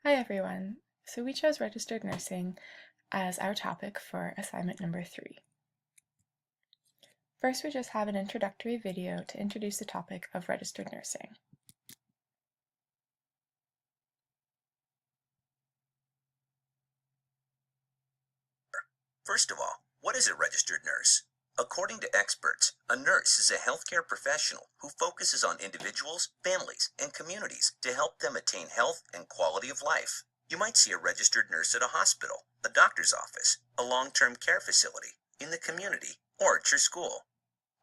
Hi everyone! So we chose registered nursing as our topic for assignment number 3. First, we just have an introductory video to introduce the topic of registered nursing. First of all, what is a registered nurse? According to experts, a nurse is a healthcare professional who focuses on individuals, families, and communities to help them attain health and quality of life. You might see a registered nurse at a hospital, a doctor's office, a long-term care facility, in the community, or at your school.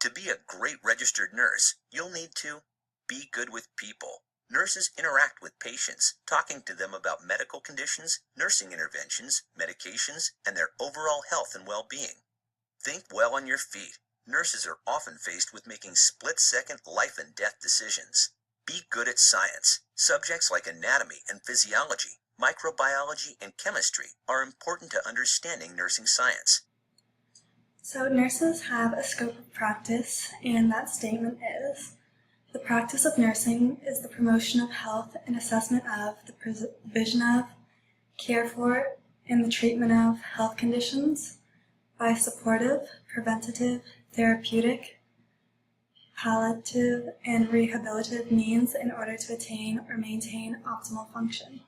To be a great registered nurse, you'll need to be good with people. Nurses interact with patients, talking to them about medical conditions, nursing interventions, medications, and their overall health and well-being. Think well on your feet. Nurses are often faced with making split-second life and death decisions. Be good at science. Subjects like anatomy and physiology, microbiology, and chemistry are important to understanding nursing science. So nurses have a scope of practice, and that statement is, the practice of nursing is the promotion of health and assessment of, the provision of, care for, and the treatment of health conditions by supportive, preventative, therapeutic, palliative, and rehabilitative means in order to attain or maintain optimal function.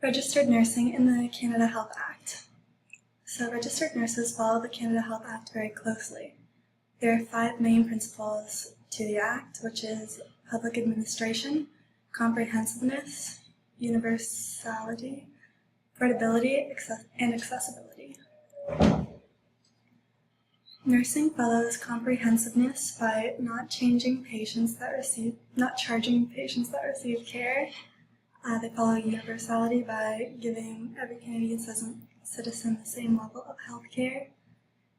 Registered nursing in the Canada Health Act. So registered nurses follow the Canada Health Act very closely. There are 5 main principles to the Act, which is public administration, comprehensiveness, universality, portability, and accessibility. Nursing follows comprehensiveness by not charging patients that receive care. They follow universality by giving every Canadian citizen the same level of health care,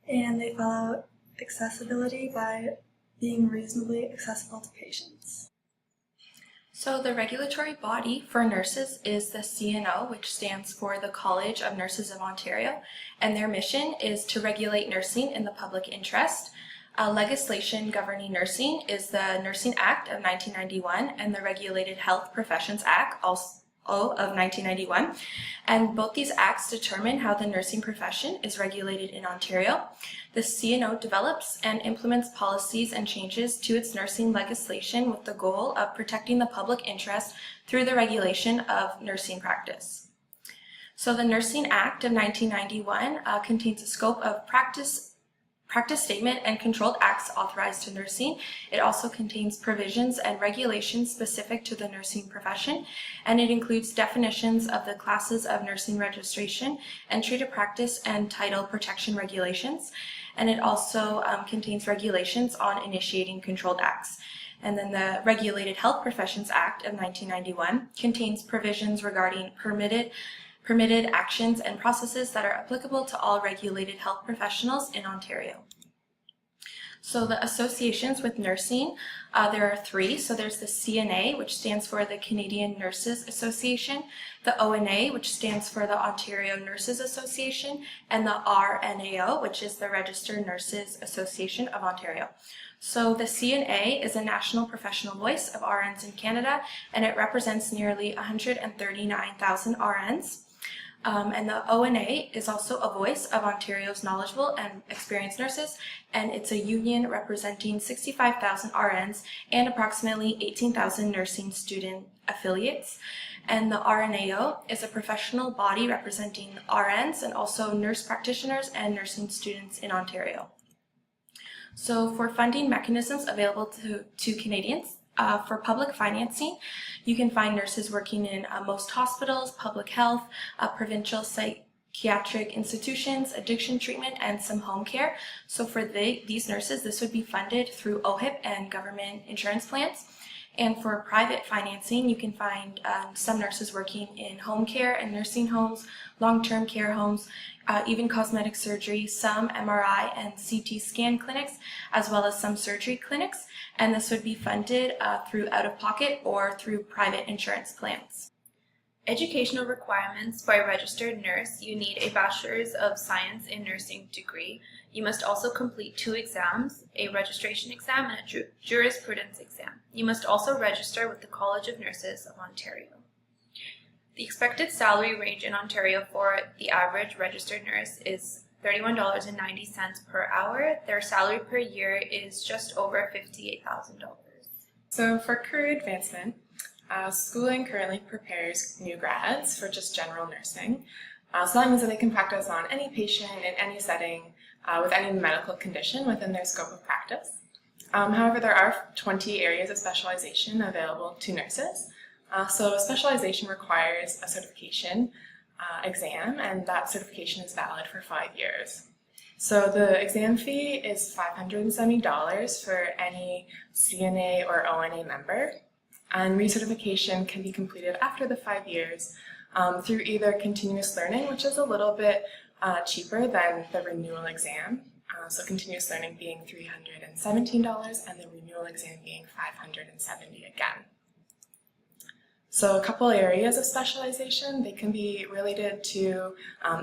and they follow accessibility by being reasonably accessible to patients. So the regulatory body for nurses is the CNO, which stands for the College of Nurses of Ontario, and their mission is to regulate nursing in the public interest. Legislation governing nursing is the Nursing Act of 1991 and the Regulated Health Professions Act, also of 1991, and both these acts determine how the nursing profession is regulated in Ontario. The CNO develops and implements policies and changes to its nursing legislation with the goal of protecting the public interest through the regulation of nursing practice. So the Nursing Act of 1991 contains a scope of practice statement and controlled acts authorized to nursing. It also contains provisions and regulations specific to the nursing profession, and it includes definitions of the classes of nursing registration, entry to practice, and title protection regulations. And it also contains regulations on initiating controlled acts. And then the Regulated Health Professions Act of 1991 contains provisions regarding permitted actions and processes that are applicable to all regulated health professionals in Ontario. So the associations with nursing, there are 3. So there's the CNA, which stands for the Canadian Nurses Association, the ONA, which stands for the Ontario Nurses Association, and the RNAO, which is the Registered Nurses Association of Ontario. So the CNA is a national professional voice of RNs in Canada, and it represents nearly 139,000 RNs. And the ONA is also a voice of Ontario's knowledgeable and experienced nurses, and it's a union representing 65,000 RNs and approximately 18,000 nursing student affiliates. And the RNAO is a professional body representing RNs and also nurse practitioners and nursing students in Ontario. So for funding mechanisms available to Canadians, for public financing, you can find nurses working in most hospitals, public health, provincial psychiatric institutions, addiction treatment, and some home care. So for these nurses, this would be funded through OHIP and government insurance plans. And for private financing, you can find some nurses working in home care and nursing homes, long-term care homes, even cosmetic surgery, some MRI and CT scan clinics, as well as some surgery clinics. And this would be funded through out-of-pocket or through private insurance plans. Educational requirements for a registered nurse: you need a Bachelor's of Science in Nursing degree. You must also complete 2 exams, a registration exam and a jurisprudence exam. You must also register with the College of Nurses of Ontario. The expected salary range in Ontario for the average registered nurse is $31.90 per hour. Their salary per year is just over $58,000. So for career advancement, schooling currently prepares new grads for just general nursing. So that means that they can practice on any patient in any setting with any medical condition within their scope of practice. However, there are 20 areas of specialization available to nurses. So specialization requires a certification exam, and that certification is valid for 5 years. So the exam fee is $570 for any CNA or ONA member, and recertification can be completed after the 5 years through either continuous learning, which is a little bit cheaper than the renewal exam. So continuous learning being $317 and the renewal exam being $570 again. So a couple areas of specialization, they can be related to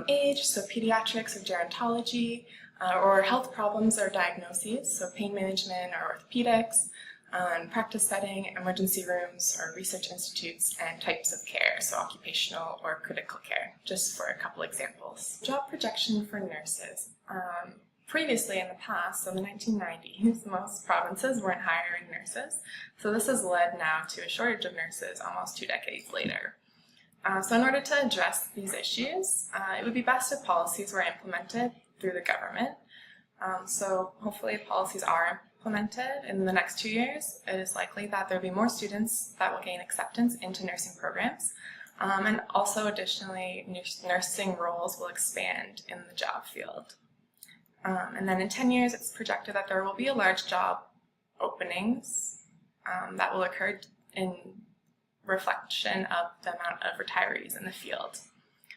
age, so pediatrics or gerontology, or health problems or diagnoses, so pain management or orthopedics, practice setting, emergency rooms or research institutes, and types of care, so occupational or critical care, just for a couple examples. Job projection for nurses. Previously in the past, so the 1990s, most provinces weren't hiring nurses, so this has led now to a shortage of nurses almost 2 decades later. So in order to address these issues, it would be best if policies were implemented through the government. So hopefully policies are implemented in the next 2 years. It is likely that there will be more students that will gain acceptance into nursing programs, and also additionally nursing roles will expand in the job field. And then in 10 years, it's projected that there will be a large job openings that will occur in reflection of the amount of retirees in the field.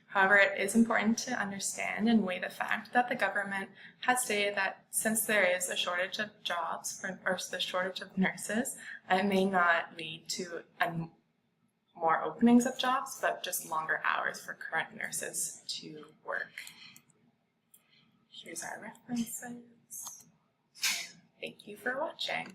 However, it is important to understand and weigh the fact that the government has stated that since there is a shortage of jobs, or the shortage of nurses, it may not lead to more openings of jobs, but just longer hours for current nurses to work. Here's our references. Thank you for watching.